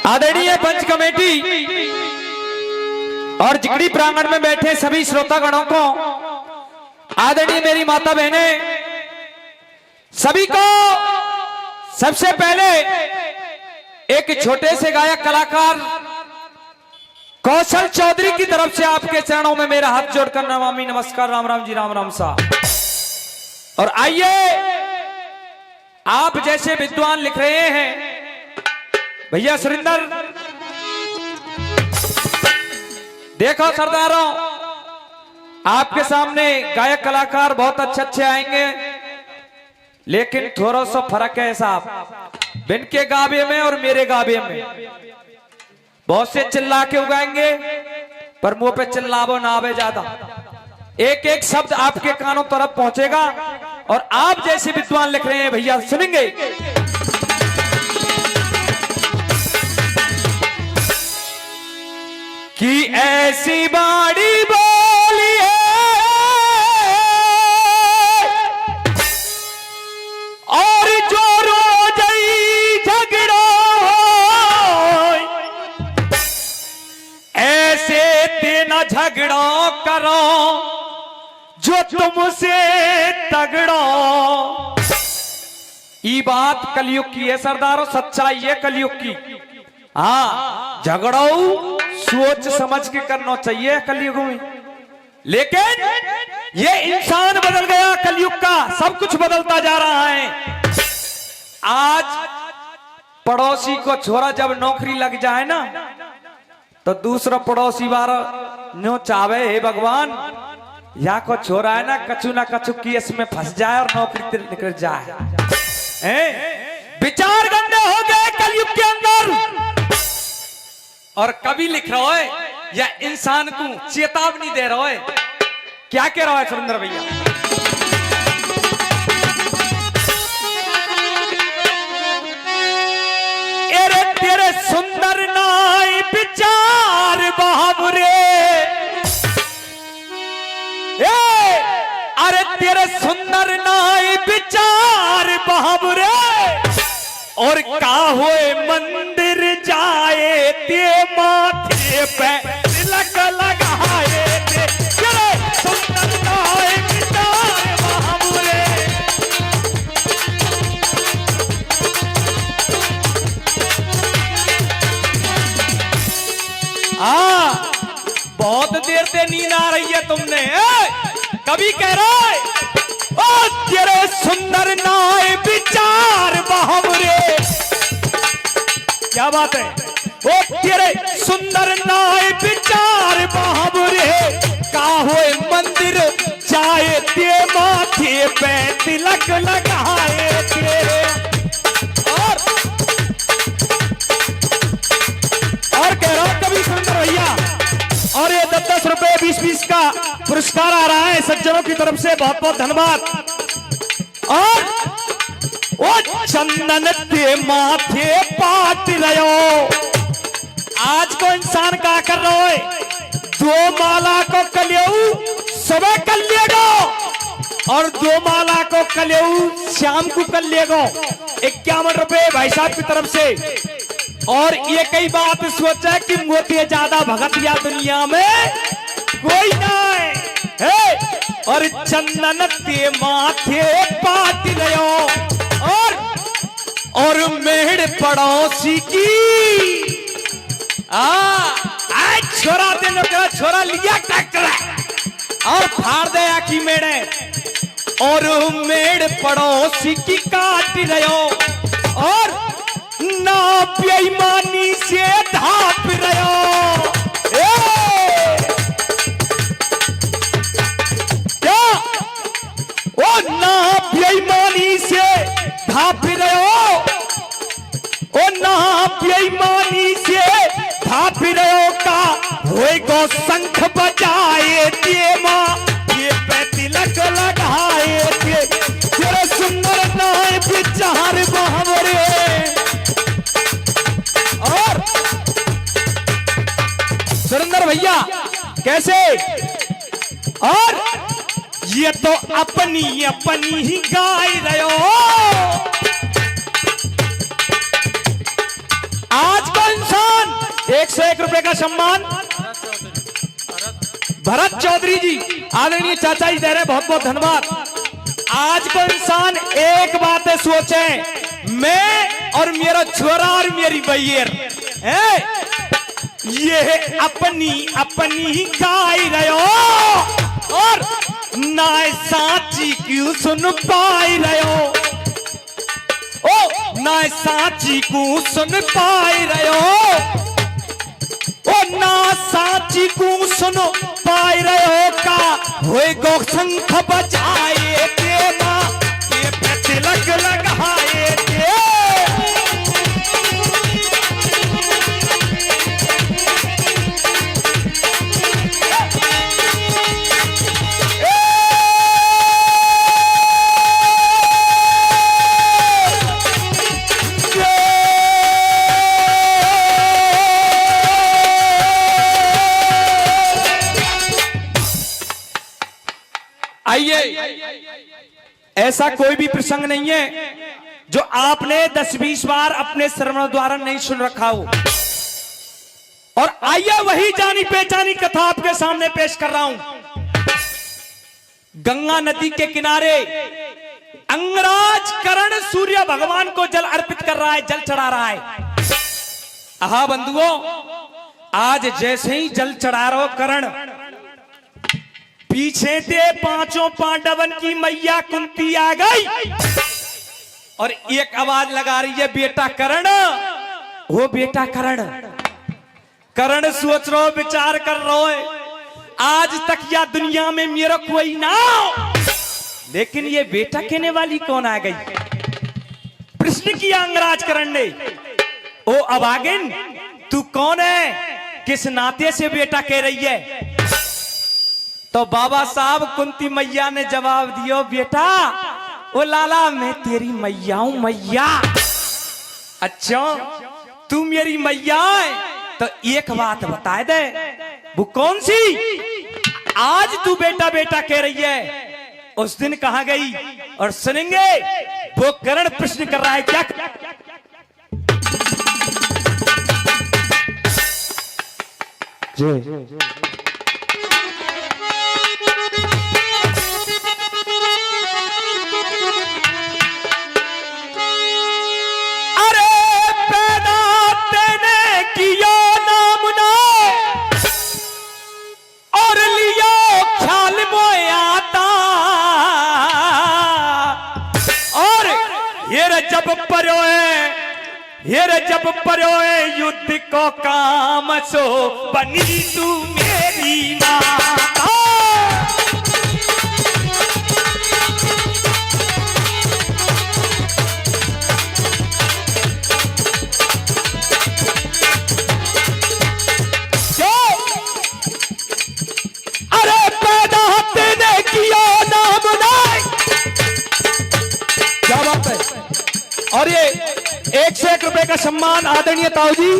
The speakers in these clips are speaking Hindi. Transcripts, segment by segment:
आदरणीय पंच कमेटी और जिगड़ी प्रांगण में बैठे सभी श्रोतागणों को, आदरणीय मेरी माता बहने, सभी को सबसे पहले एक छोटे से गायक कलाकार कौशल चौधरी की तरफ से आपके चरणों में मेरा हाथ जोड़कर नमामि नमस्कार, राम राम जी, राम राम सा। और आइए, आप जैसे विद्वान लिख रहे हैं भैया सुरिंदर, देखो सरदारों, आपके सामने गायक कलाकार बहुत अच्छे अच्छे आएंगे, लेकिन थोड़ा सा फर्क है साहब, बिन के गावे में और मेरे गावे में। बहुत से चिल्ला के उगाएंगे पर मुंह पे चिल्लावो ना आवे ज्यादा, एक एक शब्द आपके कानों तरफ पहुंचेगा और आप जैसे विद्वान लिख रहे हैं भैया सुनेंगे। कि ऐसी बाड़ी बोली है और जो रोज झगड़ा हो, ऐसे तेना झगड़ा करो जो तुमसे तगड़ा। ये बात कलयुग की है सरदारों, सच्चाई है कलयुग की। हाँ, झगड़ो सोच समझ के करना चाहिए कलयुग में, लेकिन ये इंसान बदल गया कलयुग का, सब कुछ बदलता जा रहा है। आज पड़ोसी को छोरा जब नौकरी लग जाए ना, तो दूसरा पड़ोसी वाला न्यो चावे, हे भगवान या को छोरा है ना कछु की इसमें फंस जाए और नौकरी निकल जाए। विचार गंदे हो गए कलयुग के अंदर। और कवि लिख रहा है या इंसान को चेतावनी दे रहा है, क्या कह रहा है सुरेंद्र भैया? अरे तेरे सुंदर नाई विचार बाबुरे, अरे तेरे सुंदर नाई विचार बाबुरे, और का होए मंदिर जाए ते माथे पे तिलक लगाए ते, तेरे सुंदर नाई विचार बाबुरे। हाँ, बहुत देर से नींद आ रही है तुमने। कभी कह रहा है ओ तेरे सुंदर नाई विचार बाबुरे, क्या बात है? ओ तेरे सुंदर नाई विचार बाबुरे, का होए मंदिर जाए ते माथे पे तिलक लगाए ते। और कह रहा हूं कभी सुंदर भैया, और ये 10-10 रुपए 20-20 का पुरस्कार आ रहा है सज्जनों की तरफ से, बहुत बहुत धन्यवाद। और वो चंदन ते माथे पाट रहो, आज को इंसान क्या कर रहा है? 2 माला को कलेऊ सुबह कर लेगा और 2 माला को कलेऊ शाम को कर लेगा। 51 रुपए भाई साहब की तरफ से। और ये कई बात सोचा कि मोती ज्यादा भगत या दुनिया में कोई ना है। और चंदन ते माथे पाट रहो, और मेहड़ पड़ोसी की आज छोरा दिन छोरा लिया ट्रैक्टर और फाड़ दे आखी मेड़े, और मेड़ पड़ोसी की काट रहो, और ना बेईमानी से धाप रहो। क्या ओ ना बेईमानी से धाप रहो, ओ ना बेईमानी से धाप रहो, का होएगो शंख बजाए ते माँ ये पे तिलक लगाए ते, तेरे सुंदर नाई विचार बाबुरे। और सुरेंद्र भैया कैसे? और ये तो अपनी ही गाय रहे हो। आज का इंसान 101 रुपए का सम्मान भरत चौधरी जी, आदरणीय चाचा जी दे रहे, बहुत बहुत धन्यवाद। आज को इंसान एक बात है सोचे, मैं और मेरा छोरा और मेरी बैर ये अपनी अपनी गाई रहे हो और ना साची क्यों सुन पाई रहे हो, ओ ना साची को सुन पाई रहे हो, ओ ना साची को सुनो पाई रहे हो का होए गो शंख बजाए के मां के पे तिलक लगाए के। आइए, ऐसा कोई भी प्रसंग नहीं है जो आपने 10-20 बार अपने श्रवण द्वारा नहीं सुन रखा हो। और आइए वही जानी पहचानी कथा आपके सामने पेश कर रहा हूं। गंगा नदी के किनारे अंगराज कर्ण सूर्य भगवान को जल अर्पित कर रहा है, जल चढ़ा रहा है। आहा बंधुओं, आज जैसे ही जल चढ़ा रहा हो कर्ण, पीछे से 5 पांडवन की मैया कुंती आ गई और एक आवाज लगा रही है, बेटा कर्ण, वो बेटा कर्ण। कर्ण सोच रहा हो, विचार कर रहा है, आज तक या दुनिया में मेरा कोई ना हो, लेकिन ये बेटा कहने वाली कौन आ गई। प्रश्न किया अंगराज कर्ण ने, ओ अभागिन तू कौन है, किस नाते से बेटा कह रही है। तो बाबा साहब कुंती मैया ने जवाब दियो, बेटा ओ लाला मैं तेरी मैया हूं, मैया। अच्छा तू मेरी मैया है, तो एक बात बता दे, वो कौन सी आज तू बेटा बेटा कह रही है, उस दिन कहां गई। और सुनेंगे वो कर्ण प्रश्न कर रहा है क्या। जी जब परोए युद्ध को काम सो बनी तू मेरी माता। अरे पैदा तेने किया नाम नाय, क्या बात है। और ये 101 रुपए का सम्मान आदरणीय ताऊ जी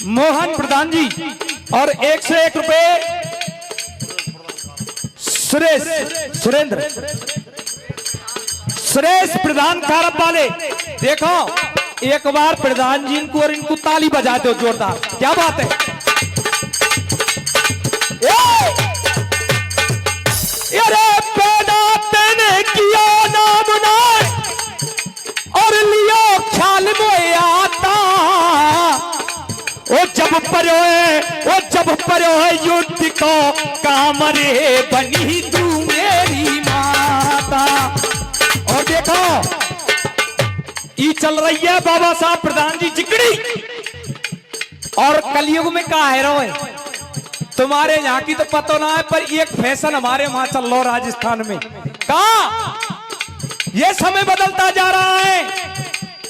मोहन प्रधान जी, और 101 रुपए सुरेश प्रधान कारब वाले। देखो एक बार प्रधान जी इनको और इनको ताली बजा दो जोरदार, क्या बात है। अरे पैदा तेने किया नाम नाय और लियो ख्याल में आता, वो जब परोए युद्ध को काम रे बनी तू मेरी माता। और देखो ये चल रही है बाबा साहब प्रधान जी जिगड़ी, और कलयुग में कहा है रो तुम्हारे यहाँ की तो पता ना है, पर एक फैशन हमारे वहां चल रहा राजस्थान में। कहा ये समय बदलता जा रहा है,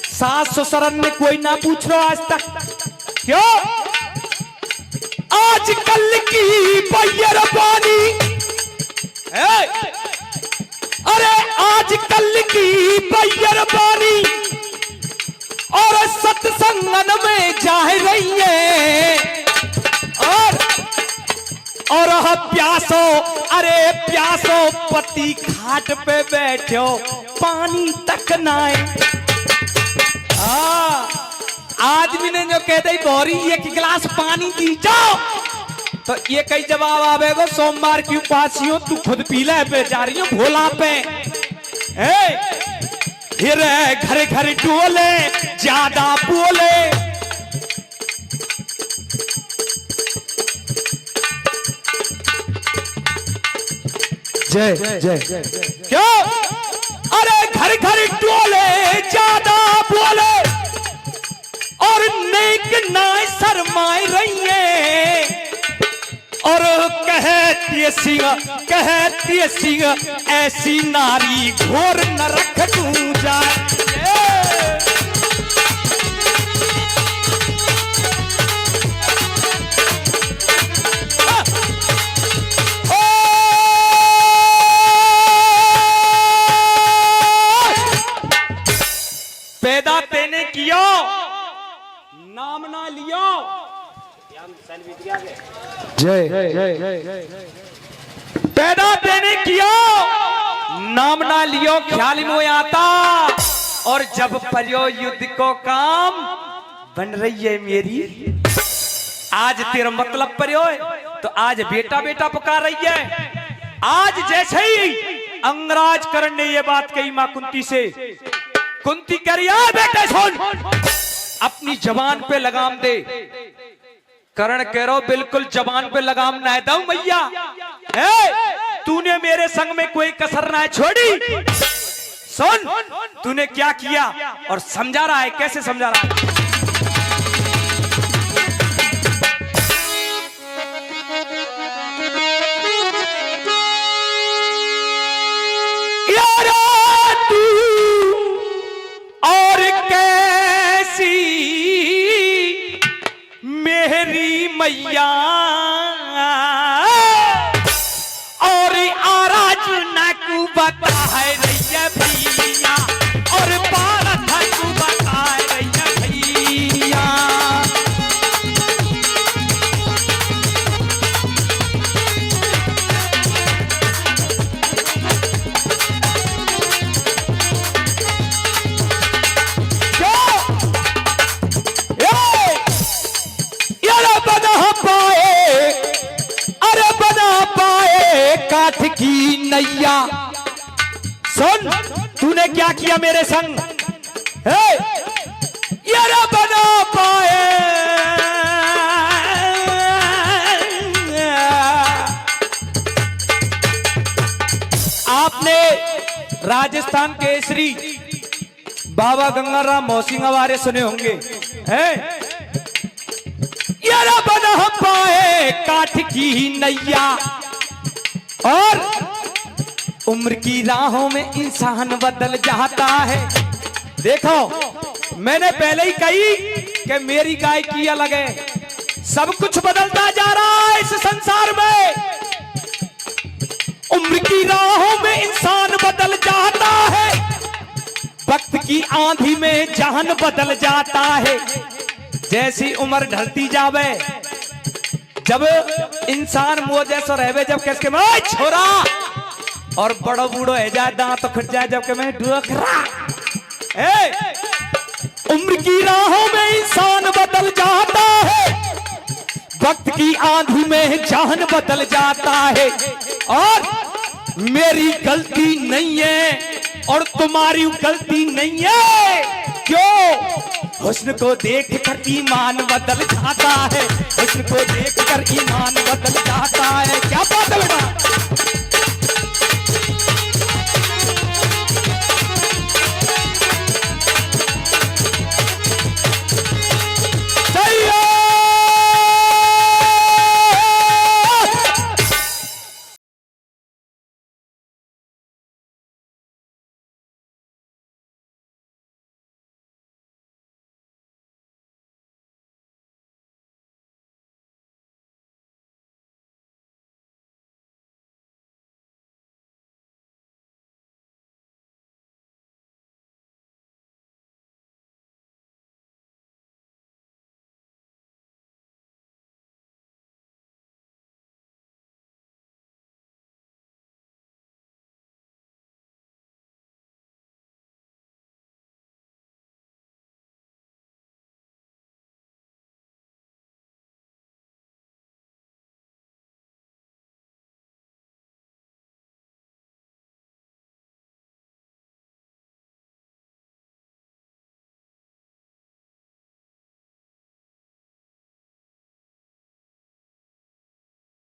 सास ससुर ने कोई ना पूछ रहा आज तक, क्यों आजकल की बैर पानी, अरे आजकल की बैर पानी और सत्संगन में जा रही है। और प्यासो, अरे प्यासो पति घाट पे बैठो पानी तक नाए। आदमी ने जो कह दई बोरी एक गिलास पानी दी जाओ तो ये कई जवाब आवेगो सोमवार की उपासियों तू खुद पी ले बेचारियों भोला पे फिर घर घर टोले ज्यादा बोले जय जय क्यों अरे घर घर टोले ज्यादा बोले और नेक नाय शरमाए रही है और कहती सिंह ऐसी नारी घोर नरक तू जाए पैदा तेने कियो नाम ना लियो जय पैदा तेने कियो नाम ना लियो ख्याल में आता और जब पर्यो युद्ध को काम बन रही है मेरी आज तेरा मतलब पर्यो तो आज बेटा बेटा पुकार रही है आज जैसे ही अंगराज कर्ण ने ये बात कही मां कुंती से कुंती करिया बेटे सुन अपनी जबान पे लगाम दे करण कह रहा बिल्कुल जबान पे लगाम ना दो मैया तूने मेरे संग में कोई कसर ना छोड़ी सुन तूने क्या किया और समझा रहा है कैसे समझा रहा है मैया और आराज नकू बता है रैया भैया और बारह नकू बता है रैया भैया काठ की नैया सुन तूने क्या किया मेरे संग यार बना पाए आपने राजस्थान के श्री बाबा गंगाराम मौसिंह वारे सुने होंगे यार बना पाए काठ की नैया और उम्र की राहों में इंसान बदल जाता है देखो मैंने पहले ही कही कि मेरी गायकी अलग है सब कुछ बदलता जा रहा है इस संसार में उम्र की राहों में इंसान बदल जाता है वक्त की आंधी में जहान बदल जाता है जैसी उम्र ढलती जावे जब इंसान मुंह जैसा रहे जब कैसे मैं छोरा और बड़ो बूढ़ो है जाए दांत तो खुट जाए जबकि मैं डोकरा उम्र की राहों में इंसान बदल जाता है वक्त की आंधी में जान बदल जाता है और मेरी गलती नहीं है और तुम्हारी गलती नहीं है क्यों हुस्न को देख कर ईमान बदल जाता है हुस्न को देख कर ईमान बदल जाता है क्या बात है बेटा